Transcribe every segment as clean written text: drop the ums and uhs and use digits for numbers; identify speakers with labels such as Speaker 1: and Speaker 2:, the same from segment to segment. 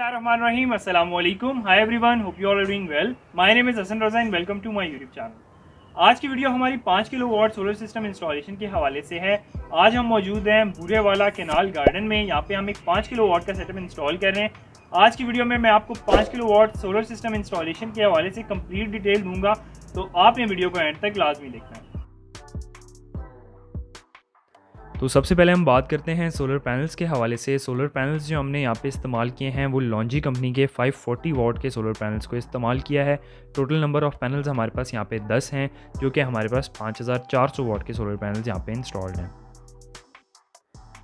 Speaker 1: Bismillahirrahmanirrahim. Assalamu alaikum. Hi everyone. Hope you all are doing well. My name is Hasan Raza and welcome to my YouTube channel. आज की video हमारी 5 kilowatt solar system installation के हवाले से है। आज हम मौजूद हैं बूरेवाला कैनाल गार्डन में। यहाँ पे हम एक 5 किलोवाट का सेटअप इंस्टॉल कर रहे हैं। आज की वीडियो में मैं आपको 5 किलोवाट सोलर सिस्टम इंस्टॉलेशन के हवाले से कंप्लीट डिटेल दूंगा, तो आपने वीडियो को एंड तक लाजमी देखना है।
Speaker 2: तो सबसे पहले हम बात करते हैं सोलर पैनल्स के हवाले से। सोलर पैनल्स जो हमने यहाँ पे इस्तेमाल किए हैं वो लॉन्जी कंपनी के 540 वाट के सोलर पैनल्स को इस्तेमाल किया है। टोटल नंबर ऑफ़ पैनल्स हमारे पास यहाँ पे 10 हैं, जो कि हमारे पास 5400 वाट के सोलर पैनल्स यहाँ पे इंस्टॉल्ड हैं।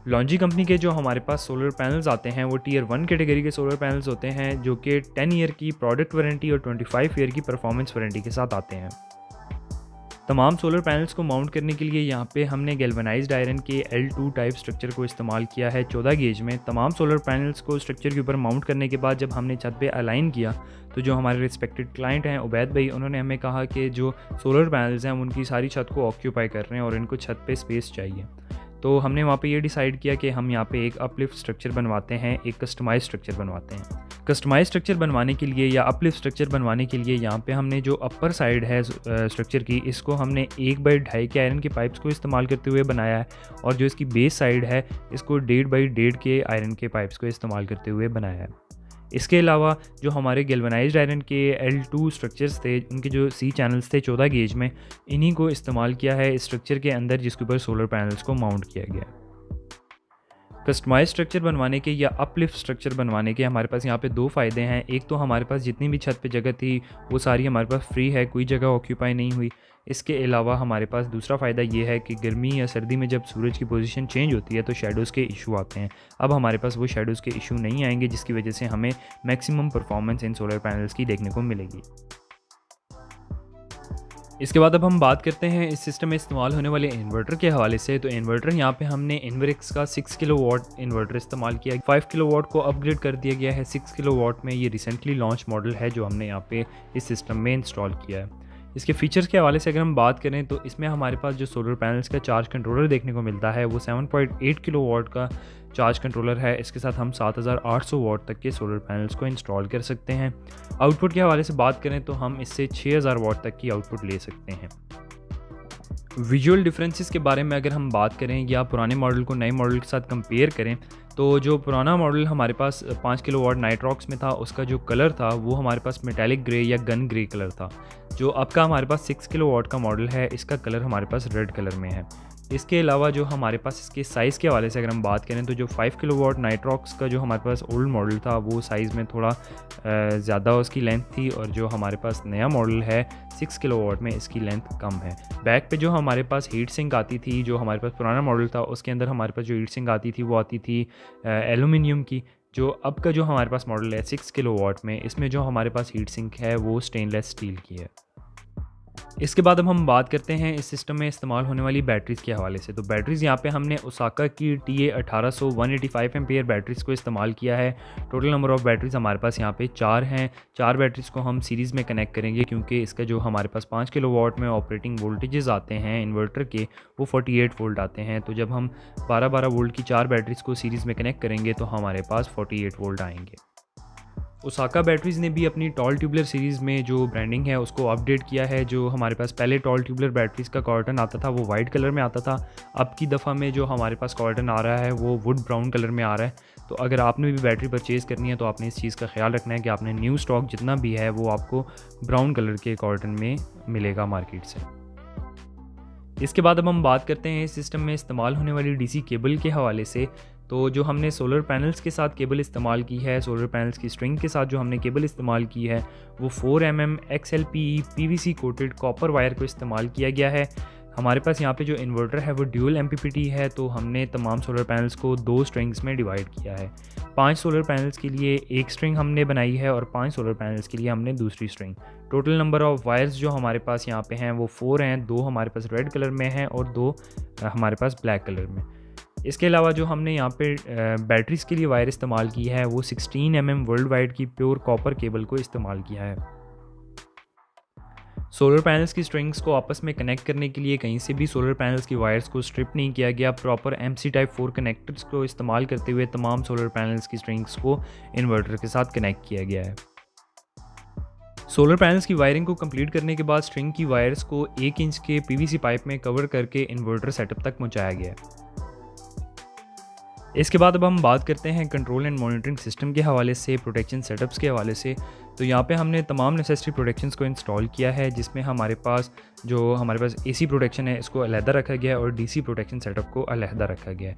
Speaker 2: लॉन्जी कंपनी के जो हमारे पास सोलर पैनल्स आते हैं वो टियर 1 कैटेगरी के सोलर पैनल्स होते हैं, जो कि 10 ईयर की प्रोडक्ट वारंटी और 25 ईयर की परफॉर्मेंस वारंटी के साथ आते हैं। तमाम सोलर पैनल्स को माउंट करने के लिए यहाँ पे हमने गैल्वेनाइज्ड आयरन के L2 टाइप स्ट्रक्चर को इस्तेमाल किया है 14 गेज में। तमाम सोलर पैनल्स को स्ट्रक्चर के ऊपर माउंट करने के बाद जब हमने छत पे अलाइन किया तो जो हमारे रिस्पेक्टेड क्लाइंट हैं उबैद भाई, उन्होंने हमें कहा कि जो सोलर पैनल्स हैं उनकी सारी छत को ऑक्यूपाई कर रहे हैं और इनको छत पे स्पेस चाहिए। तो हमने वहाँ पे ये डिसाइड किया कि हम यहाँ पे एक अपलिफ्ट स्ट्रक्चर बनवाते हैं, एक कस्टमाइज स्ट्रक्चर बनवाते हैं। कस्टमाइज स्ट्रक्चर बनवाने के लिए या अपलिफ्ट स्ट्रक्चर बनवाने के लिए यहाँ पे हमने जो अपर साइड है स्ट्रक्चर की, इसको हमने 1/2 के आयरन के पाइप्स को इस्तेमाल करते हुए बनाया है, और जो इसकी बेस साइड है इसको 1.5/1.5 के आयरन के पाइप्स को इस्तेमाल करते हुए बनाया है। इसके अलावा जो हमारे गैल्वेनाइज्ड आयरन के L2 स्ट्रक्चर्स थे, उनके जो C चैनल्स थे 14 गेज में, इन्हीं को इस्तेमाल किया है इस स्ट्रक्चर के अंदर, जिसके ऊपर सोलर पैनल्स को माउंट किया गया है। कस्टमाइज स्ट्रक्चर बनवाने के या अपलिफ्ट स्ट्रक्चर बनवाने के हमारे पास यहाँ पे 2 फ़ायदे हैं। एक तो हमारे पास जितनी भी छत पे जगह थी वो सारी हमारे पास फ्री है, कोई जगह ऑक्यूपाई नहीं हुई। इसके अलावा हमारे पास दूसरा फ़ायदा ये है कि गर्मी या सर्दी में जब सूरज की पोजीशन चेंज होती है तो शेडोज़ के इशू आते हैं। अब हमारे पास वो शेडोज़ के इशू नहीं आएंगे, जिसकी वजह से हमें maximum performance in solar panels की देखने को मिलेगी। इसके बाद अब हम बात करते हैं इस सिस्टम में इस्तेमाल होने वाले इन्वर्टर के हवाले से। तो इन्वर्टर यहाँ पे हमने इन्वर्क्स का 6 किलोवाट इन्वर्टर इस्तेमाल किया। 5 किलोवाट को अपग्रेड कर दिया गया है 6 किलोवाट में। ये रिसेंटली लॉन्च मॉडल है जो हमने यहाँ पे इस सिस्टम में इंस्टॉल किया है। इसके फीचर्स के हवाले से अगर हम बात करें तो इसमें हमारे पास जो सोलर पैनल्स का चार्ज कंट्रोलर देखने को मिलता है वो 7.8 किलोवाट का चार्ज कंट्रोलर है। इसके साथ हम 7800 वाट तक के सोलर पैनल्स को इंस्टॉल कर सकते हैं। आउटपुट के हवाले से बात करें तो हम इससे 6000 वाट तक की आउटपुट ले सकते हैं। विजुअल डिफरेंसेस के बारे में अगर हम बात करें या पुराने मॉडल को नए मॉडल के साथ कंपेयर करें, तो जो पुराना मॉडल हमारे पास 5 किलोवाट नाइट्रॉक्स में था, उसका जो कलर था वो हमारे पास मेटालिक ग्रे या गन ग्रे कलर था। जो अब का हमारे पास 6 किलोवाट का मॉडल है, इसका कलर हमारे पास रेड कलर में है। इसके अलावा जो हमारे पास इसके साइज़ के हवाले से अगर हम बात करें तो जो 5 किलोवाट नाइट्रॉक्स का जो हमारे पास ओल्ड मॉडल था वो साइज़ में थोड़ा ज़्यादा उसकी लेंथ थी, और जो हमारे पास नया मॉडल है 6 किलोवाट में, इसकी लेंथ कम है। बैक पे जो हमारे पास हीट सिंक आती थी, जो हमारे पास पुराना मॉडल था उसके अंदर हमारे पास जो हीट सिंक आती थी वो आती थी एलुमिनियम की। जो अब का जो हमारे पास मॉडल है 6 किलोवाट में, इसमें जो हमारे पास हीट सिंक है वो स्टेनलेस स्टील की है। इसके बाद अब हम बात करते हैं इस सिस्टम में इस्तेमाल होने वाली बैटरीज़ के हवाले से। तो बैटरीज़ यहाँ पे हमने ओसाका की TA1800 185 एम्पेयर बैटरीज़ को इस्तेमाल किया है। टोटल नंबर ऑफ़ बैटरीज़ हमारे पास यहाँ पे 4 हैं। 4 बैटरीज़ को हम सीरीज़ में कनेक्ट करेंगे, क्योंकि इसका जो हमारे पास 5 किलोवाट में ऑपरेटिंग वोल्टेजेस आते हैं इन्वर्टर के वो 48 वोल्ट आते हैं। तो जब हम 12-12 वोल्ट की 4 बैटरीज़ को सीरीज़ में कनेक्ट करेंगे तो हमारे पास 48 वोल्ट आएंगे। ओसाका बैटरीज़ ने भी अपनी टॉल ट्यूबलर सीरीज़ में जो ब्रांडिंग है उसको अपडेट किया है। जो हमारे पास पहले टॉल ट्यूबलर बैटरीज़ का कॉटन आता था वो वाइट कलर में आता था। अब की दफ़ा में जो हमारे पास कॉटन आ रहा है वो वुड ब्राउन कलर में आ रहा है। तो अगर आपने भी बैटरी परचेज़ करनी है तो आपने इस चीज़ का ख्याल रखना है कि आपने न्यू स्टॉक जितना भी है वो आपको ब्राउन कलर के कॉटन में मिलेगा मार्केट से। इसके बाद अब हम बात करते हैं इस सिस्टम में इस्तेमाल होने वाली DC केबल के हवाले से। तो जो हमने सोलर पैनल्स के साथ केबल इस्तेमाल की है, सोलर पैनल्स की स्ट्रिंग के साथ जो हमने केबल इस्तेमाल की है वो 4 mm XLPE PVC coated copper wire को इस्तेमाल किया गया है। हमारे पास यहाँ पे जो इन्वर्टर है वो ड्यूल MPPT है, तो हमने तमाम सोलर पैनल्स को 2 स्ट्रिंग्स में डिवाइड किया है। 5 सोलर पैनल्स के लिए एक स्ट्रिंग हमने बनाई है और 5 सोलर पैनल्स के लिए हमने दूसरी string. Total number of wires जो हमारे पास यहाँ पे हैं वो 4 हैं। 2 हमारे पास रेड कलर में हैं और 2 हमारे पास ब्लैक कलर में। इसके अलावा जो हमने यहाँ पे बैटरीज़ के लिए वायर इस्तेमाल की है वो 16 mm वर्ल्ड वाइड की प्योर कॉपर केबल को इस्तेमाल किया है। सोलर पैनल्स की स्ट्रिंग्स को आपस में कनेक्ट करने के लिए कहीं से भी सोलर पैनल्स की वायर्स को स्ट्रिप नहीं किया गया। प्रॉपर MC टाइप 4 कनेक्टर्स को इस्तेमाल करते हुए तमाम सोलर पैनल्स की स्ट्रिंग्स को इन्वर्टर के साथ कनेक्ट किया गया है। सोलर पैनल्स की वायरिंग को कंप्लीट करने के बाद स्ट्रिंग की वायर्स को 1 इंच के PVC पाइप में कवर करके इन्वर्टर सेटअप तक पहुंचाया गया है। इसके बाद अब हम बात करते हैं कंट्रोल एंड मॉनिटरिंग सिस्टम के हवाले से, प्रोटेक्शन सेटअप्स के हवाले से। तो यहाँ पे हमने तमाम नेसेसरी प्रोटेक्शंस को इंस्टॉल किया है, जिसमें हमारे पास AC प्रोटेक्शन है इसको अलहदा रखा गया है और DC प्रोटेक्शन सेटअप को अलहदा रखा गया है।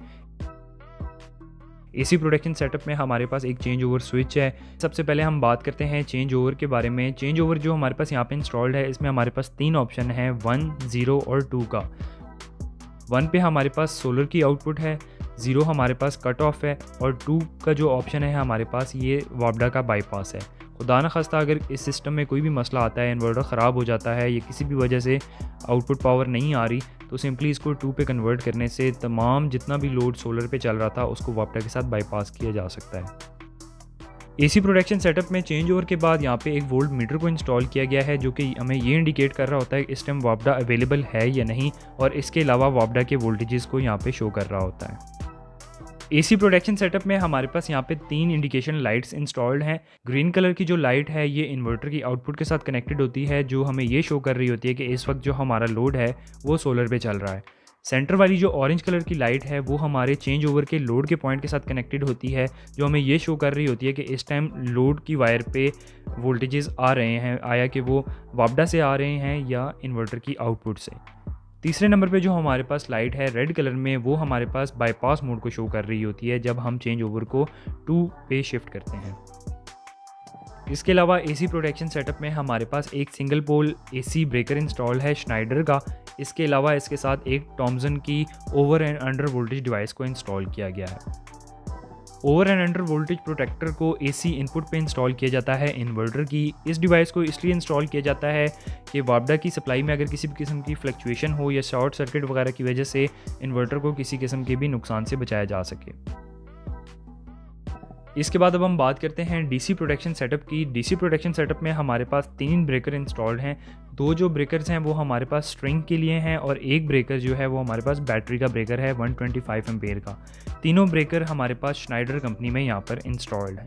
Speaker 2: AC प्रोटेक्शन सेटअप में हमारे पास एक चेंज ओवर स्विच है। सबसे पहले हम बात करते हैं चेंज ओवर के बारे में। चेंज ओवर जो हमारे पास यहाँ पे इंस्टॉल्ड है, इसमें हमारे पास 3 ऑप्शन है, 1, 0 और 2 का। 1 पे हमारे पास सोलर की आउटपुट है, 0 हमारे पास कट ऑफ है और 2 का जो ऑप्शन है हमारे पास ये वापडा का बाईपास है। खुदा न खास्ता अगर इस सिस्टम में कोई भी मसला आता है, इन्वर्टर ख़राब हो जाता है या किसी भी वजह से आउटपुट पावर नहीं आ रही, तो सिंपली इसको 2 पे कन्वर्ट करने से तमाम जितना भी लोड सोलर पे चल रहा था उसको वापडा के साथ बाईपास किया जा सकता है। AC प्रोटेक्शन सेटअप में चेंज ओवर के बाद यहाँ पे एक वोल्ट मीटर को इंस्टॉल किया गया है, जो कि हमें ये इंडिकेट कर रहा होता है कि इस टाइम वापडा अवेलेबल है या नहीं, और इसके अलावा वापडा के वोल्टेजेस को यहाँ पे शो कर रहा होता है। AC प्रोटेक्शन सेटअप में हमारे पास यहाँ पे 3 इंडिकेशन लाइट्स इंस्टॉल्ड हैं। ग्रीन कलर की जो लाइट है ये इन्वर्टर की आउटपुट के साथ कनेक्टेड होती है, जो हमें ये शो कर रही होती है कि इस वक्त जो हमारा लोड है वो सोलर पे चल रहा है। सेंटर वाली जो ऑरेंज कलर की लाइट है वो हमारे चेंज ओवर के लोड के पॉइंट के साथ कनेक्टेड होती है, जो हमें ये शो कर रही होती है कि इस टाइम लोड की वायर पे वोल्टेजेस आ रहे हैं, आया कि वो वापडा से आ रहे हैं या इन्वर्टर की आउटपुट से। तीसरे नंबर पे जो हमारे पास लाइट है रेड कलर में, वो हमारे पास बाईपास मोड को शो कर रही होती है जब हम चेंज ओवर को 2 पे शिफ्ट करते हैं। इसके अलावा AC प्रोटेक्शन सेटअप में हमारे पास एक single pole AC breaker install है स्नाइडर का। इसके अलावा इसके साथ एक टॉमसन की over and under voltage device को इंस्टॉल किया गया है। Over and under voltage protector को AC इनपुट पे इंस्टॉल किया जाता है इन्वर्टर की। इस डिवाइस को इसलिए इंस्टॉल किया जाता है कि वापडा की सप्लाई में अगर किसी भी किस्म की फ्लक्चुएशन हो या शॉर्ट सर्किट वगैरह की वजह से इन्वर्टर को किसी किस्म के भी नुकसान से बचाया जा सके। इसके बाद अब हम बात करते हैं DC प्रोटेक्शन सेटअप की। DC प्रोटेक्शन सेटअप में हमारे पास 3 ब्रेकर इंस्टॉल्ड हैं। 2 जो ब्रेकर्स हैं वो हमारे पास स्ट्रिंग के लिए हैं और एक ब्रेकर जो है वो हमारे पास बैटरी का ब्रेकर है 125 एम्पेयर का। तीनों ब्रेकर हमारे पास स्नाइडर कंपनी में यहाँ पर इंस्टॉल्ड है।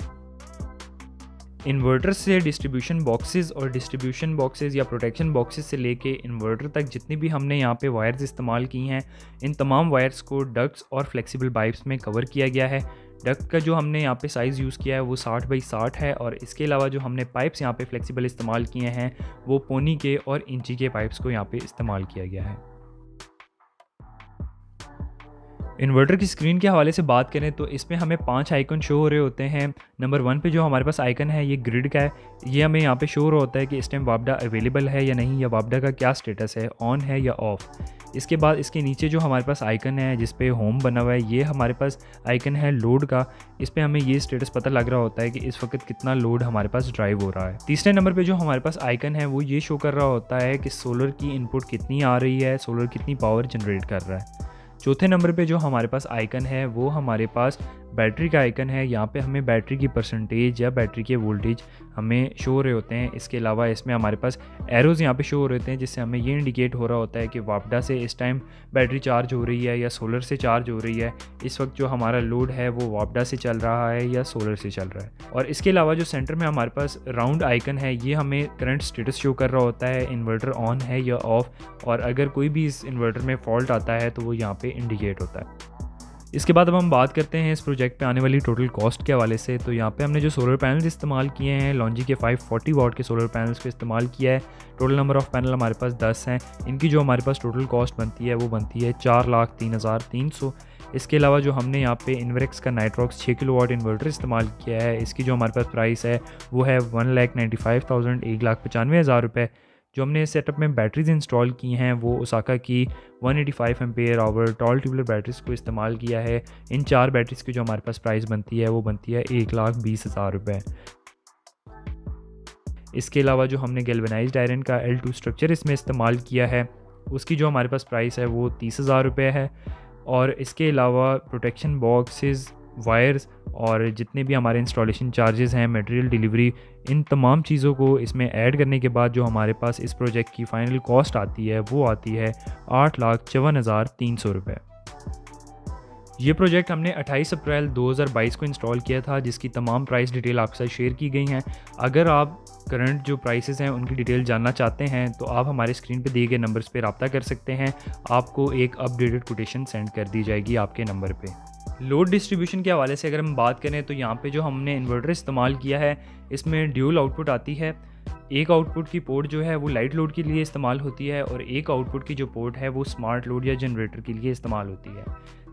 Speaker 2: इन्वर्टर से डिस्ट्रीब्यूशन बॉक्सेस या प्रोटेक्शन बॉक्सेस से लेके इन्वर्टर तक जितनी भी हमने यहाँ पे वायर्स इस्तेमाल की हैं, इन तमाम वायर्स को डक्ट्स और फ्लेक्सिबल पाइप्स में कवर किया गया है। डक्ट का जो हमने यहाँ पे साइज़ यूज़ किया है वो 60 बाई 60 है और इसके अलावा जो हमने पाइप्स यहाँ पे फ्लेक्सिबल इस्तेमाल किए हैं वो पौनी के और इंची के पाइप्स को यहाँ पे इस्तेमाल किया गया है। इन्वर्टर की स्क्रीन के हवाले से बात करें तो इसमें हमें 5 आइकन शो हो रहे होते हैं। नंबर 1 पे जो हमारे पास आइकन है ये ग्रिड का है। ये हमें यहाँ पे शो हो रहा होता है कि इस टाइम वापडा अवेलेबल है या नहीं, या वापडा का क्या स्टेटस है, ऑन है या ऑफ। इसके बाद इसके नीचे जो हमारे पास आइकन है जिस पे होम बना हुआ है, ये हमारे पास आइकन है लोड का। इस पर हमें ये स्टेटस पता लग रहा होता है कि इस वक्त कितना लोड हमारे पास ड्राइव हो रहा है। तीसरे नंबर पे जो हमारे पास आइकन है वो ये शो कर रहा होता है कि सोलर की इनपुट कितनी आ रही है, सोलर कितनी पावर जनरेट कर रहा है। चौथे नंबर पे जो हमारे पास आइकन है वो हमारे पास बैटरी का आइकन है। यहाँ पे हमें बैटरी की परसेंटेज या बैटरी के वोल्टेज हमें शो हो रहे होते हैं। इसके अलावा इसमें हमारे पास एरोज़ यहाँ पे शो हो रहे होते हैं, जिससे हमें ये इंडिकेट हो रहा होता है कि वापडा से इस टाइम बैटरी चार्ज हो रही है या सोलर से चार्ज हो रही है। इस वक्त जो हमारा लोड है वो वापडा से चल रहा है या सोलर से चल रहा है। और इसके अलावा जो सेंटर में हमारे पास राउंड आइकन है, ये हमें करंट स्टेटस शो कर रहा होता है, इन्वर्टर ऑन है या ऑफ, और अगर कोई भी इस इन्वर्टर में फॉल्ट आता है तो वो यहाँ पे इंडिकेट होता है। इसके बाद अब हम बात करते हैं इस प्रोजेक्ट पे आने वाली टोटल कॉस्ट के हवाले से। तो यहाँ पे हमने जो सोलर पैनल्स इस्तेमाल किए हैं, लॉन्जी के 540 वाट के सोलर पैनल्स को इस्तेमाल किया है। टोटल नंबर ऑफ़ पैनल हमारे पास 10 हैं। इनकी जो हमारे पास टोटल कॉस्ट बनती है वो बनती है 4,03,300। इसके अलावा जो हमने यहाँ पे इन्वेरेक्स का नाइट्रॉक्स 6 किलोवाट इन्वर्टर इस्तेमाल किया है, इसकी जो हमारे पास प्राइस है वो है 1,95,000 1,95,000 रुपये। जो हमने इस सेटअप में बैटरीज इंस्टॉल की हैं वो ओसाका की 185 ampere hour tall tubular batteries को इस्तेमाल किया है। इन 4 बैटरीज की जो हमारे पास प्राइस बनती है वो बनती है 1,20,000 रुपये। इसके अलावा जो हमने गैल्वेनाइज्ड आयरन का L2 स्ट्रक्चर इसमें इस्तेमाल किया है, उसकी जो हमारे पास प्राइस है वो 30,000 रुपये है। और इसके अलावा प्रोटेक्शन बॉक्सेस वायर्स और जितने भी हमारे इंस्टॉलेशन चार्जेस हैं, मटेरियल डिलीवरी, इन तमाम चीज़ों को इसमें ऐड करने के बाद जो हमारे पास इस प्रोजेक्ट की फ़ाइनल कॉस्ट आती है वो आती है 8,54,300 रुपये। ये प्रोजेक्ट हमने 28 अप्रैल 2022 को इंस्टॉल किया था, जिसकी तमाम प्राइस डिटेल आपके साथ शेयर की गई हैं। अगर आप करंट जो प्राइसेस हैं उनकी डिटेल जानना चाहते हैं तो आप हमारे स्क्रीन पे दिए गए नंबर्स पे रब्ता कर सकते हैं। आपको एक अपडेटेड कोटेशन सेंड कर दी जाएगी आपके नंबर पे। लोड डिस्ट्रीब्यूशन के हवाले से अगर हम बात करें तो यहाँ पे जो हमने इन्वर्टर इस्तेमाल किया है इसमें ड्यूल आउटपुट आती है। एक आउटपुट की पोर्ट जो है वो लाइट लोड के लिए इस्तेमाल होती है और एक आउटपुट की जो पोर्ट है वो स्मार्ट लोड या जनरेटर के लिए इस्तेमाल होती है।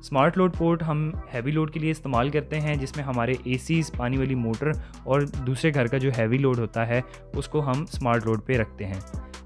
Speaker 2: स्मार्ट लोड पोर्ट हम हैवी लोड के लिए इस्तेमाल करते हैं, जिसमें हमारे एसीज़, पानी वाली मोटर और दूसरे घर का जो हैवी लोड होता है उसको हम स्मार्ट लोड पे रखते हैं।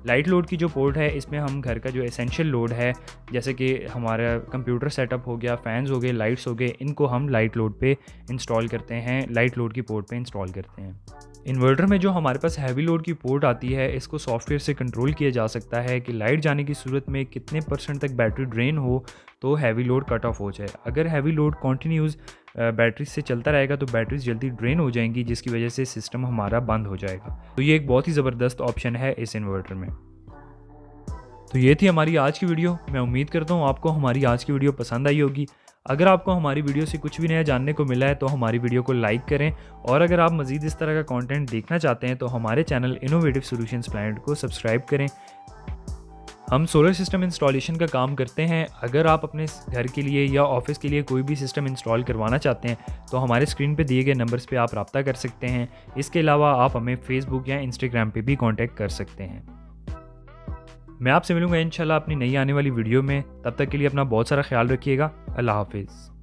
Speaker 2: लाइट लोड की जो पोर्ट है इसमें हम घर का जो एसेंशियल लोड है, जैसे कि हमारा कंप्यूटर सेटअप हो गया, फ़ैन्स हो गए, लाइट्स हो गए, इनको हम लाइट लोड पे इंस्टॉल करते हैं, लाइट लोड की पोर्ट पे इंस्टॉल करते हैं। इन्वर्टर में जो हमारे पास हैवी लोड की पोर्ट आती है इसको सॉफ्टवेयर से कंट्रोल किया जा सकता है कि लाइट जाने की सूरत में कितने % तक बैटरी ड्रेन हो तो हैवी लोड कट ऑफ हो जाए। अगर हैवी लोड कॉन्टीन्यूज़ बैटरी से चलता रहेगा तो बैटरीज जल्दी ड्रेन हो जाएंगी, जिसकी वजह से सिस्टम हमारा बंद हो जाएगा। तो ये एक बहुत ही ज़बरदस्त ऑप्शन है इस इन्वर्टर में। तो ये थी हमारी आज की वीडियो। मैं उम्मीद करता हूँ आपको हमारी आज की वीडियो पसंद आई होगी। अगर आपको हमारी वीडियो से कुछ भी नया जानने को मिला है तो हमारी वीडियो को लाइक करें, और अगर आप मज़ीद इस तरह का कंटेंट देखना चाहते हैं तो हमारे चैनल इनोवेटिव सॉल्यूशंस प्लैनेट को सब्सक्राइब करें। हम सोलर सिस्टम इंस्टॉलेशन का काम करते हैं। अगर आप अपने घर के लिए या ऑफिस के लिए कोई भी सिस्टम इंस्टॉल करवाना चाहते हैं तो हमारे स्क्रीन पे दिए गए नंबर्स पे आप रब्ता कर सकते हैं। इसके अलावा आप हमें फेसबुक या इंस्टाग्राम पे भी कांटेक्ट कर सकते हैं। मैं आपसे मिलूंगा इंशाल्लाह अपनी नई आने वाली वीडियो में। तब तक के लिए अपना बहुत सारा ख्याल रखिएगा। अल्लाह हाफिज़।